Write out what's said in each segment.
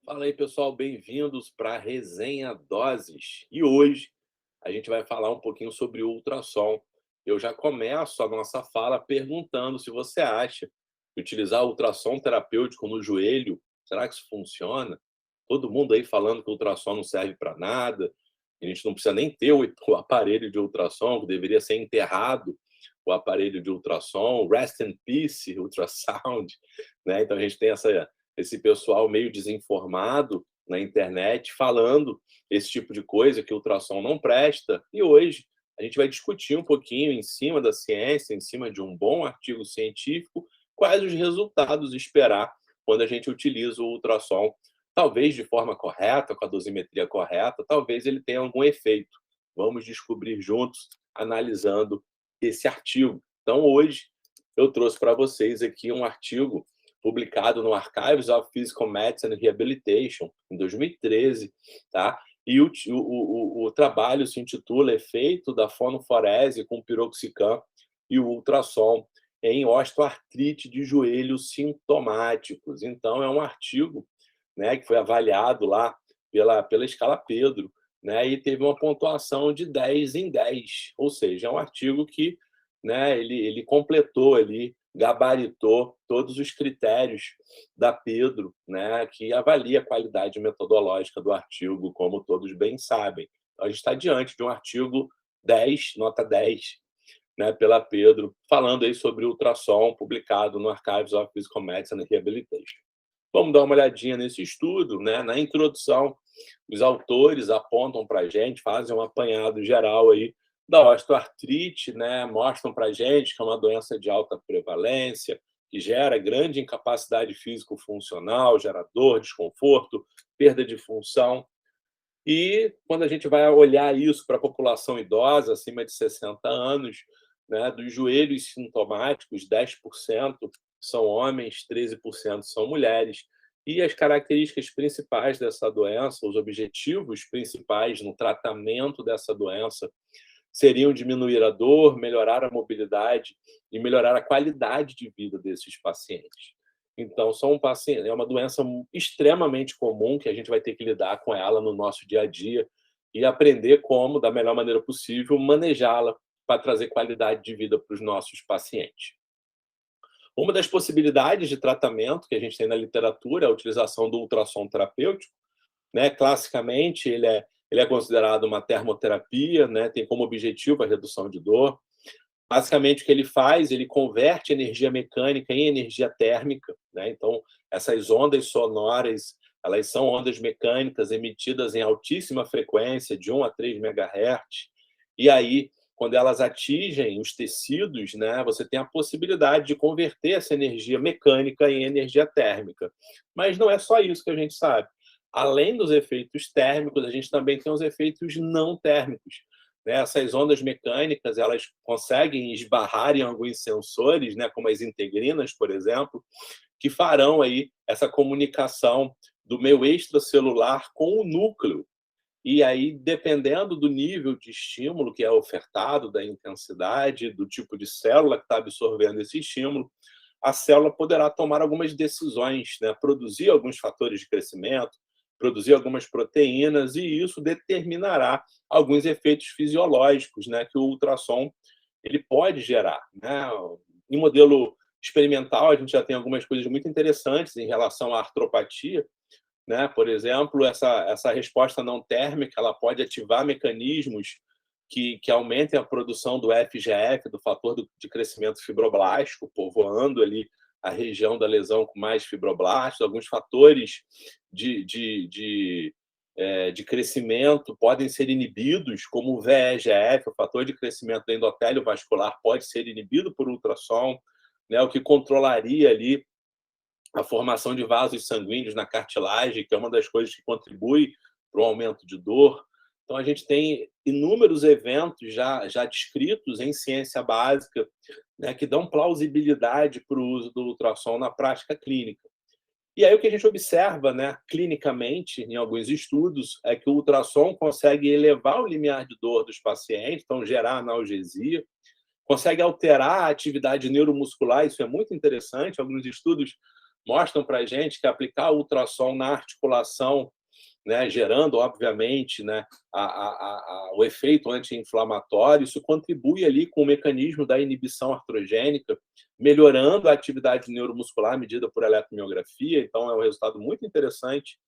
Fala aí, pessoal, bem-vindos para a Resenha Doses. E hoje a gente vai falar um pouquinho sobre ultrassom. Eu já começo a nossa fala perguntando se você acha que utilizar ultrassom terapêutico no joelho, será que isso funciona? Todo mundo aí falando que o ultrassom não serve para nada, a gente não precisa nem ter o aparelho de ultrassom, que deveria ser enterrado o aparelho de ultrassom, rest in peace, ultrasound, né? Então a gente tem esse pessoal meio desinformado na internet falando esse tipo de coisa, que o ultrassom não presta. E hoje a gente vai discutir um pouquinho em cima da ciência, em cima de um bom artigo científico, quais os resultados esperar quando a gente utiliza o ultrassom, talvez de forma correta, com a dosimetria correta, talvez ele tenha algum efeito. Vamos descobrir juntos, analisando esse artigo. Então, hoje, eu trouxe para vocês aqui um artigo publicado no Archives of Physical Medicine and Rehabilitation, em 2013, tá? E o trabalho se intitula Efeito da fonoforese com piroxicam e o ultrassom em osteoartrite de joelhos sintomáticos. Então, é um artigo, né, que foi avaliado lá pela escala Pedro, né, e teve uma pontuação de 10 em 10, ou seja, é um artigo que, né, ele completou ali, gabaritou todos os critérios da Pedro, né, que avalia a qualidade metodológica do artigo, como todos bem sabem. Então, a gente está diante de um artigo 10, nota 10, né, pela Pedro, falando aí sobre ultrassom, publicado no Archives of Physical Medicine and Rehabilitation. Vamos dar uma olhadinha nesse estudo, né? Na introdução, os autores apontam para a gente, fazem um apanhado geral aí da osteoartrite, né? Mostram para a gente que é uma doença de alta prevalência, que gera grande incapacidade físico-funcional, gera dor, desconforto, perda de função. E quando a gente vai olhar isso para a população idosa, acima de 60 anos, né, dos joelhos sintomáticos, 10% são homens, 13% são mulheres. E as características principais dessa doença, os objetivos principais no tratamento dessa doença, seriam diminuir a dor, melhorar a mobilidade e melhorar a qualidade de vida desses pacientes. Então, são pacientes, é uma doença extremamente comum que a gente vai ter que lidar com ela no nosso dia a dia e aprender como, da melhor maneira possível, manejá-la para trazer qualidade de vida para os nossos pacientes. Uma das possibilidades de tratamento que a gente tem na literatura é a utilização do ultrassom terapêutico, né? Classicamente, ele é considerado uma termoterapia, né? Tem como objetivo a redução de dor. Basicamente, o que ele faz, ele converte energia mecânica em energia térmica, né? Então, essas ondas sonoras, elas são ondas mecânicas emitidas em altíssima frequência, de 1 a 3 megahertz, e aí, quando elas atingem os tecidos, né, você tem a possibilidade de converter essa energia mecânica em energia térmica. Mas não é só isso que a gente sabe. Além dos efeitos térmicos, a gente também tem os efeitos não térmicos, né? Essas ondas mecânicas, elas conseguem esbarrar em alguns sensores, né, como as integrinas, por exemplo, que farão aí essa comunicação do meio extracelular com o núcleo. E aí, dependendo do nível de estímulo que é ofertado, da intensidade, do tipo de célula que está absorvendo esse estímulo, a célula poderá tomar algumas decisões, né? Produzir alguns fatores de crescimento, produzir algumas proteínas, e isso determinará alguns efeitos fisiológicos, né, que o ultrassom ele pode gerar, né? Em modelo experimental, a gente já tem algumas coisas muito interessantes em relação à artropatia, né? Por exemplo, essa resposta não térmica, ela pode ativar mecanismos que aumentem a produção do FGF, do fator de crescimento fibroblástico, povoando ali a região da lesão com mais fibroblastos. Alguns fatores de crescimento podem ser inibidos, como o VEGF, o fator de crescimento do endotélio vascular, pode ser inibido por ultrassom, né? O que controlaria ali a formação de vasos sanguíneos na cartilagem, que é uma das coisas que contribui para o aumento de dor. Então, a gente tem inúmeros eventos já descritos em ciência básica, né, que dão plausibilidade para o uso do ultrassom na prática clínica. E aí o que a gente observa, né, clinicamente, em alguns estudos, é que o ultrassom consegue elevar o limiar de dor dos pacientes, então gerar analgesia, consegue alterar a atividade neuromuscular, isso é muito interessante. Alguns estudos mostram para a gente que aplicar ultrassom na articulação, né, gerando, obviamente, né, o efeito anti-inflamatório, isso contribui ali com o mecanismo da inibição artrogênica, melhorando a atividade neuromuscular medida por eletromiografia. Então, é um resultado muito interessante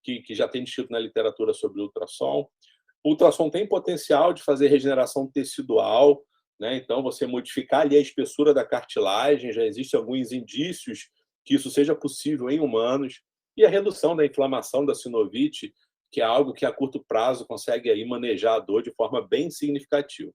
que já tem descrito na literatura sobre ultrassom. O ultrassom tem potencial de fazer regeneração tecidual, né? Então, você modificar ali a espessura da cartilagem, já existem alguns indícios que isso seja possível em humanos, e a redução da inflamação da sinovite, que é algo que a curto prazo consegue aí manejar a dor de forma bem significativa.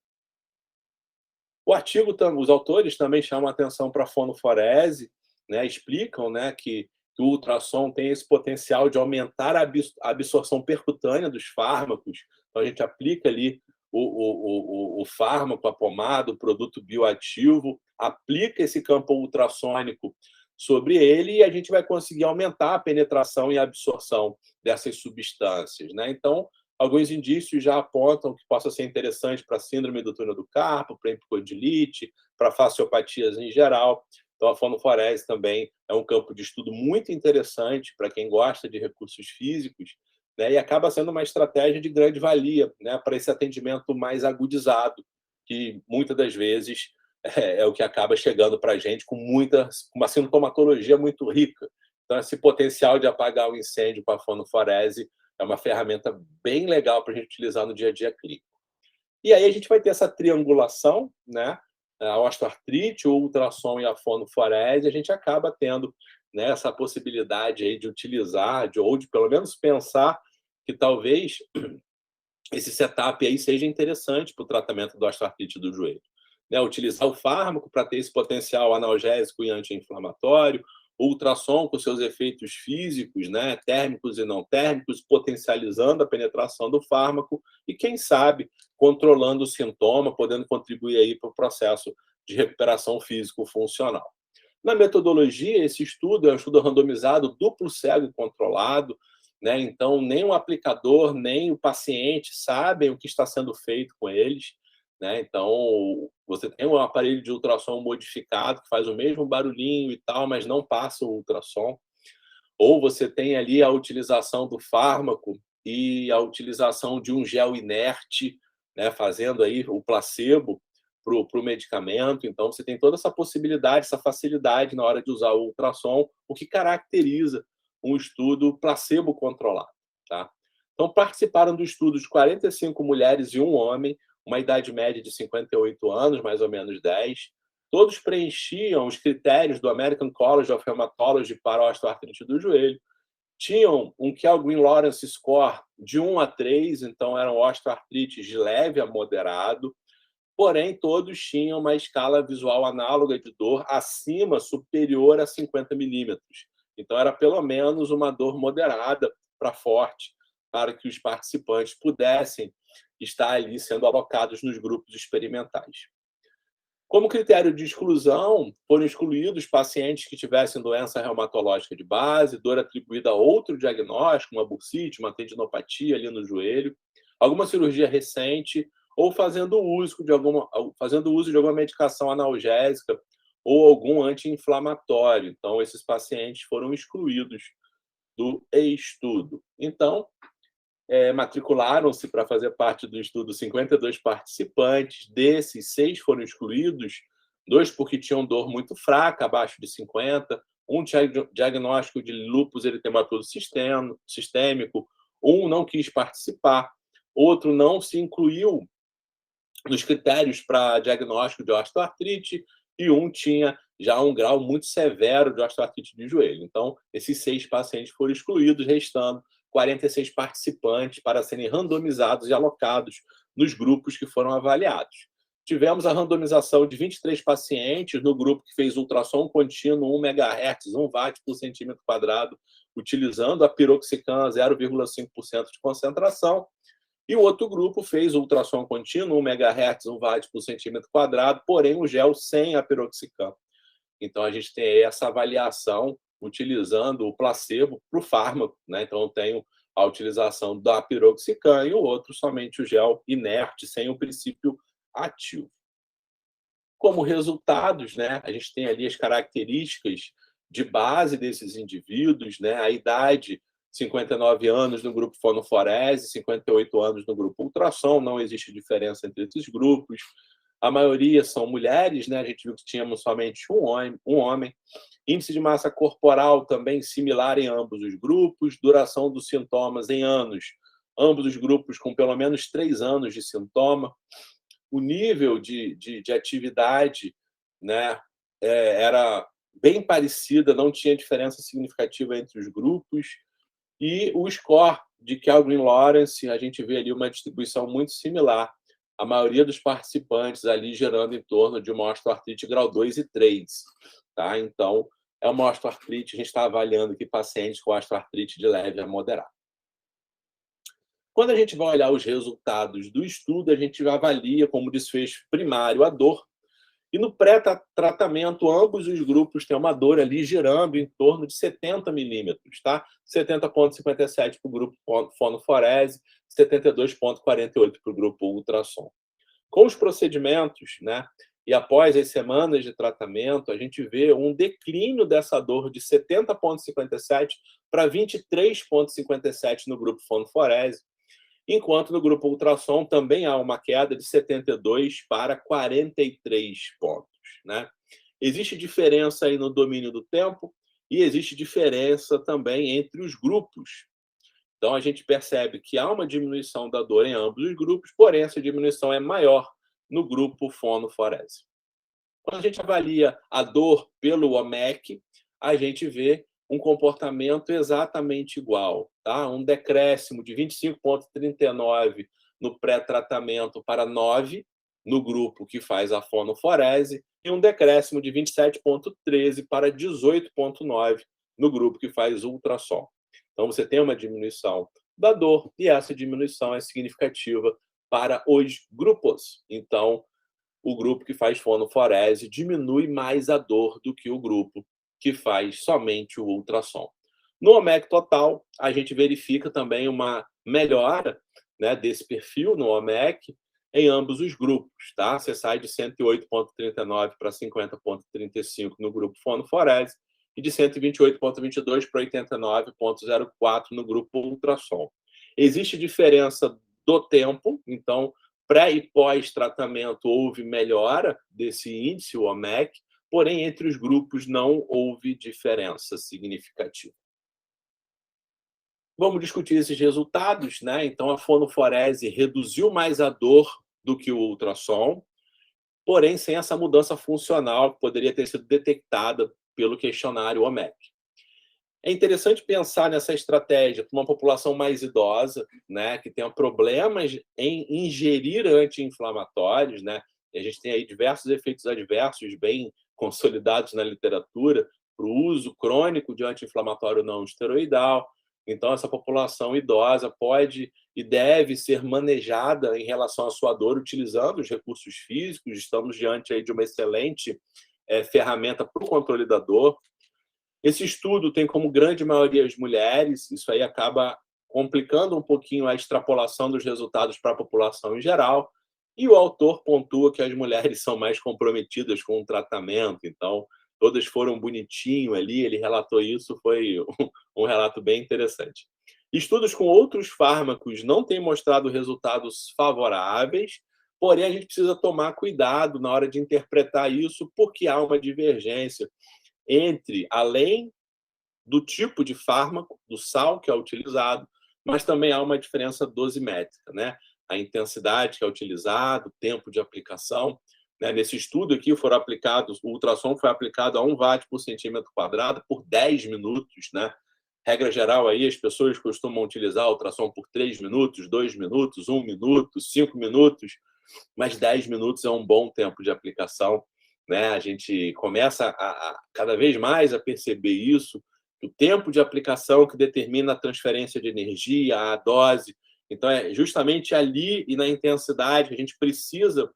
O artigo, os autores também chamam a atenção para a fonoforese, né? Explicam, né, que o ultrassom tem esse potencial de aumentar a absorção percutânea dos fármacos. Então, a gente aplica ali o fármaco, a pomada, o produto bioativo, aplica esse campo ultrassônico sobre ele e a gente vai conseguir aumentar a penetração e a absorção dessas substâncias, né? Então, alguns indícios já apontam que possa ser interessante para a síndrome do túnel do carpo, para epicondilite, para fasciopatias em geral. Então, a fonoforese também é um campo de estudo muito interessante para quem gosta de recursos físicos, né? E acaba sendo uma estratégia de grande valia, né, para esse atendimento mais agudizado, que muitas das vezes é o que acaba chegando para a gente com uma sintomatologia muito rica. Então, esse potencial de apagar o incêndio com a fonoforese é uma ferramenta bem legal para a gente utilizar no dia a dia clínico. E aí a gente vai ter essa triangulação, né? A osteoartrite, o ultrassom e a fonoforese, a gente acaba tendo, né, essa possibilidade aí de utilizar, ou de pelo menos pensar que talvez esse setup aí seja interessante para o tratamento da osteoartrite do joelho, né? Utilizar o fármaco para ter esse potencial analgésico e anti-inflamatório, o ultrassom com seus efeitos físicos, né, térmicos e não térmicos, potencializando a penetração do fármaco e, quem sabe, controlando o sintoma, podendo contribuir aí para o processo de recuperação físico-funcional. Na metodologia, esse estudo é um estudo randomizado, duplo cego controlado, né? Então, nem o aplicador, nem o paciente sabem o que está sendo feito com eles, né? Então, você tem um aparelho de ultrassom modificado que faz o mesmo barulhinho e tal, mas não passa o ultrassom. Ou você tem ali a utilização do fármaco e a utilização de um gel inerte, né, fazendo aí o placebo para o medicamento. Então, você tem toda essa possibilidade, essa facilidade na hora de usar o ultrassom, o que caracteriza um estudo placebo controlado, tá? Então, participaram do estudo de 45 mulheres e um homem, uma idade média de 58 anos, mais ou menos 10. Todos preenchiam os critérios do American College of Rheumatology para a osteoartrite do joelho. Tinham um Kellgren-Lawrence score de 1 a 3, então eram osteoartrites de leve a moderado, porém todos tinham uma escala visual análoga de dor acima, superior a 50 milímetros. Então era pelo menos uma dor moderada para forte, para que os participantes pudessem estar ali sendo alocados nos grupos experimentais. Como critério de exclusão, foram excluídos pacientes que tivessem doença reumatológica de base, dor atribuída a outro diagnóstico, uma bursite, uma tendinopatia ali no joelho, alguma cirurgia recente, ou fazendo uso de alguma medicação analgésica ou algum anti-inflamatório. Então, esses pacientes foram excluídos do estudo. Então, matricularam-se para fazer parte do estudo 52 participantes. Desses, 6 foram excluídos, 2 porque tinham dor muito fraca, abaixo de 50, um diagnóstico de lúpus eritematoso sistêmico, um não quis participar, outro não se incluiu nos critérios para diagnóstico de osteoartrite e um tinha já um grau muito severo de osteoartrite de joelho. Então, esses 6 pacientes foram excluídos, restando 46 participantes para serem randomizados e alocados nos grupos que foram avaliados. Tivemos a randomização de 23 pacientes no grupo que fez ultrassom contínuo 1 MHz, 1 watt por centímetro quadrado, utilizando a piroxicam 0,5% de concentração. E o outro grupo fez ultrassom contínuo 1 MHz, 1 watt por centímetro quadrado, porém um gel sem a piroxicam. Então, a gente tem essa avaliação utilizando o placebo para o fármaco, né? Então, eu tenho a utilização da piroxicam e o outro somente o gel inerte, sem o princípio ativo. Como resultados, né, a gente tem ali as características de base desses indivíduos, né? A idade, 59 anos no grupo fonoforese, 58 anos no grupo ultrassom, não existe diferença entre esses grupos. A maioria são mulheres, né? A gente viu que tínhamos somente um homem. Índice de massa corporal também similar em ambos os grupos. Duração dos sintomas em anos. Ambos os grupos com pelo menos 3 anos de sintoma. O nível de atividade, né, era bem parecida, não tinha diferença significativa entre os grupos. E o score de Kellgren-Lawrence, a gente vê ali uma distribuição muito similar. A maioria dos participantes ali gerando em torno de uma osteoartrite grau 2 e 3. Tá? Então, é uma osteoartrite, a gente está avaliando aqui pacientes com osteoartrite de leve a moderada. Quando a gente vai olhar os resultados do estudo, a gente avalia como desfecho primário a dor. E no pré-tratamento, ambos os grupos têm uma dor ali girando em torno de 70 milímetros, tá? 70,57 para o grupo fonoforese, 72,48 para o grupo ultrassom. Com os procedimentos, né, e após as semanas de tratamento, a gente vê um declínio dessa dor de 70,57 para 23,57 no grupo fonoforese, enquanto no grupo ultrassom também há uma queda de 72 para 43 pontos, né? Existe diferença aí no domínio do tempo e existe diferença também entre os grupos. Então, a gente percebe que há uma diminuição da dor em ambos os grupos, porém, essa diminuição é maior no grupo fonoforese. Quando a gente avalia a dor pelo OMEC, a gente vê um comportamento exatamente igual, tá? Um decréscimo de 25,39 no pré-tratamento para 9 no grupo que faz a fonoforese e um decréscimo de 27,13 para 18,9 no grupo que faz ultrassom. Então, você tem uma diminuição da dor e essa diminuição é significativa para os grupos. Então, o grupo que faz fonoforese diminui mais a dor do que o grupo que faz somente o ultrassom. No OMEC total, a gente verifica também uma melhora, né, desse perfil no OMEC em ambos os grupos, tá? Você sai de 108,39 para 50,35 no grupo fonoforese e de 128,22 para 89,04 no grupo ultrassom. Existe diferença do tempo, então pré e pós-tratamento houve melhora desse índice, o OMEC, porém, entre os grupos não houve diferença significativa. Vamos discutir esses resultados, né? Então, a fonoforese reduziu mais a dor do que o ultrassom, porém, sem essa mudança funcional que poderia ter sido detectada pelo questionário OMEC. É interessante pensar nessa estratégia para uma população mais idosa, né, que tenha problemas em ingerir anti-inflamatórios, né? E a gente tem aí diversos efeitos adversos bem consolidados na literatura para o uso crônico de anti-inflamatório não esteroidal. Então, essa população idosa pode e deve ser manejada em relação à sua dor utilizando os recursos físicos. Estamos diante aí de uma excelente ferramenta para o controle da dor. Esse estudo tem como grande maioria as mulheres, isso aí acaba complicando um pouquinho a extrapolação dos resultados para a população em geral, e o autor pontua que as mulheres são mais comprometidas com o tratamento, então todas foram bonitinho ali, ele relatou isso, foi um relato bem interessante. Estudos com outros fármacos não têm mostrado resultados favoráveis, porém a gente precisa tomar cuidado na hora de interpretar isso, porque há uma divergência entre, além do tipo de fármaco, do sal que é utilizado, mas também há uma diferença dosimétrica, né? A intensidade que é utilizado, o tempo de aplicação. Né? Nesse estudo aqui foram aplicados, o ultrassom foi aplicado a 1 watt por centímetro quadrado por 10 minutos, né? Regra geral aí, as pessoas costumam utilizar o ultrassom por 3 minutos, 2 minutos, 1 minuto, 5 minutos, mas 10 minutos é um bom tempo de aplicação. Né? A gente começa a cada vez mais a perceber isso, o tempo de aplicação que determina a transferência de energia, a dose. Então, é justamente ali e na intensidade que a gente precisa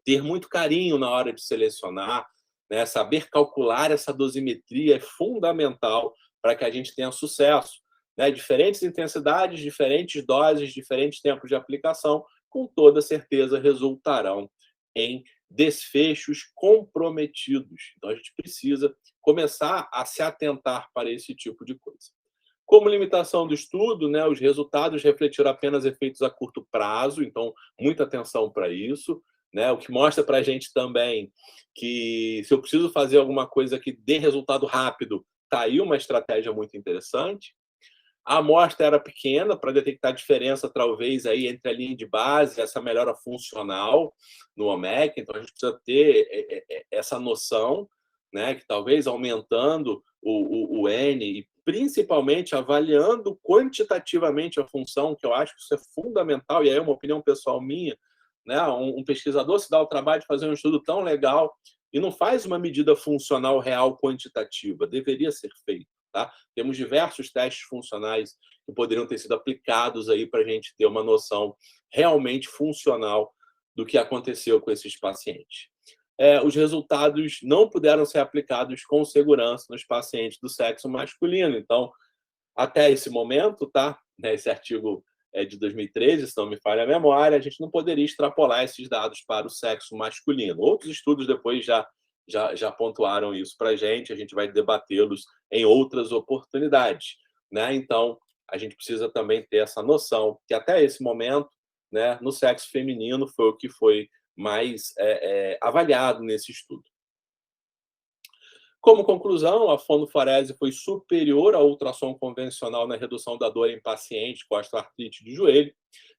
ter muito carinho na hora de selecionar, né? Saber calcular essa dosimetria é fundamental para que a gente tenha sucesso. Né? Diferentes intensidades, diferentes doses, diferentes tempos de aplicação, com toda certeza resultarão em desfechos comprometidos. Então, a gente precisa começar a se atentar para esse tipo de coisa. Como limitação do estudo, né, os resultados refletiram apenas efeitos a curto prazo, então, muita atenção para isso. Né, o que mostra para a gente também que, se eu preciso fazer alguma coisa que dê resultado rápido, está aí uma estratégia muito interessante. A amostra era pequena para detectar a diferença, talvez, aí, entre a linha de base e essa melhora funcional no OMEC. Então, a gente precisa ter essa noção, né, que talvez aumentando o N e principalmente avaliando quantitativamente a função, que eu acho que isso é fundamental, e aí é uma opinião pessoal minha, né, um pesquisador se dá o trabalho de fazer um estudo tão legal e não faz uma medida funcional real quantitativa, deveria ser feito. Tá? Temos diversos testes funcionais que poderiam ter sido aplicados aí para a gente ter uma noção realmente funcional do que aconteceu com esses pacientes. Os resultados não puderam ser aplicados com segurança nos pacientes do sexo masculino. Então, até esse momento, tá? Né, esse artigo é de 2013, se não me falha a memória, a gente não poderia extrapolar esses dados para o sexo masculino. Outros estudos depois já pontuaram isso para a gente vai debatê-los em outras oportunidades. Né? Então, a gente precisa também ter essa noção que, até esse momento, né, no sexo feminino foi o que foi mais avaliado nesse estudo. Como conclusão, a fonoforese foi superior à ultrassom convencional na redução da dor em pacientes com osteoartrite de joelho,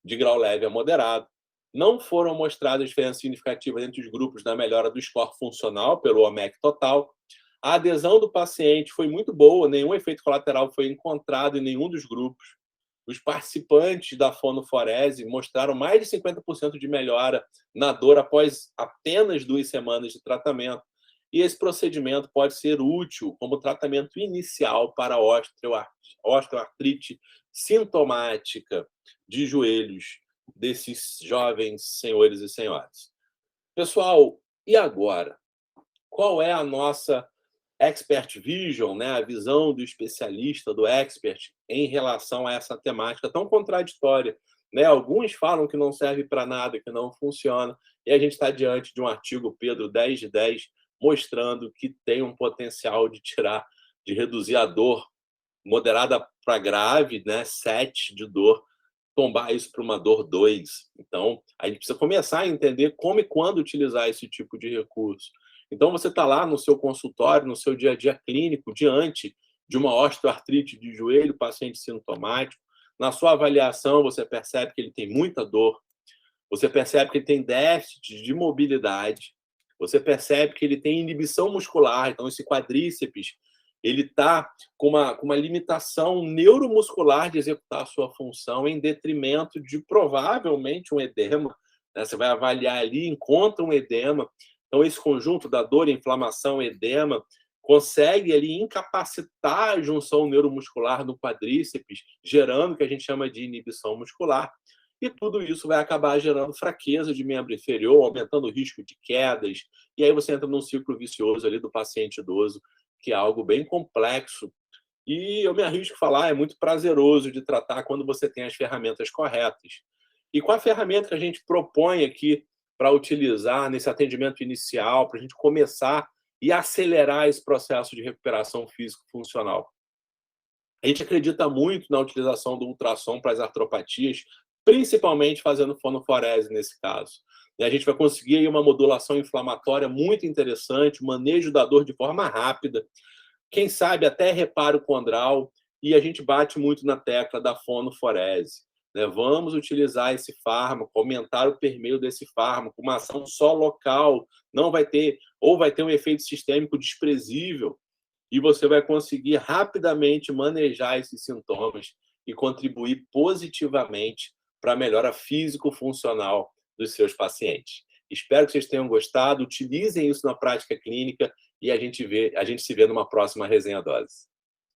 de grau leve a moderado. Não foram mostradas diferenças significativas entre os grupos na melhora do score funcional pelo OMEC total. A adesão do paciente foi muito boa, nenhum efeito colateral foi encontrado em nenhum dos grupos. Os participantes da fonoforese mostraram mais de 50% de melhora na dor após apenas 2 semanas de tratamento. E esse procedimento pode ser útil como tratamento inicial para osteoartrite sintomática de joelhos desses jovens senhores e senhoras. Pessoal, e agora? Qual é a nossa expert vision, né? A visão do especialista, do expert, em relação a essa temática tão contraditória? Né? Alguns falam que não serve para nada, que não funciona, e a gente está diante de um artigo, Pedro, 10 de 10, mostrando que tem um potencial de reduzir a dor moderada para grave, né? 7 de dor, tombar isso para uma dor 2. Então, a gente precisa começar a entender como e quando utilizar esse tipo de recurso. Então, você está lá no seu consultório, no seu dia a dia clínico, diante de uma osteoartrite de joelho, paciente sintomático. Na sua avaliação, você percebe que ele tem muita dor, você percebe que ele tem déficit de mobilidade, você percebe que ele tem inibição muscular, então esse quadríceps ele está com uma limitação neuromuscular de executar a sua função em detrimento de provavelmente um edema. Né? Você vai avaliar ali, encontra um edema. Então, esse conjunto da dor, inflamação, edema, consegue ali incapacitar a junção neuromuscular no quadríceps, gerando o que a gente chama de inibição muscular. E tudo isso vai acabar gerando fraqueza de membro inferior, aumentando o risco de quedas. E aí você entra num ciclo vicioso ali do paciente idoso, que é algo bem complexo. E eu me arrisco a falar, é muito prazeroso de tratar quando você tem as ferramentas corretas. E com a ferramenta que a gente propõe aqui para utilizar nesse atendimento inicial, para a gente começar e acelerar esse processo de recuperação físico-funcional. A gente acredita muito na utilização do ultrassom para as artropatias, principalmente fazendo fonoforese nesse caso. E a gente vai conseguir aí uma modulação inflamatória muito interessante, manejo da dor de forma rápida, quem sabe até reparo condral, e a gente bate muito na tecla da fonoforese. Né? Vamos utilizar esse fármaco, aumentar o permeio desse fármaco, uma ação só local, não vai ter, ou vai ter um efeito sistêmico desprezível, e você vai conseguir rapidamente manejar esses sintomas e contribuir positivamente para a melhora físico-funcional dos seus pacientes. Espero que vocês tenham gostado, utilizem isso na prática clínica e a gente se vê numa próxima Resenha Dose.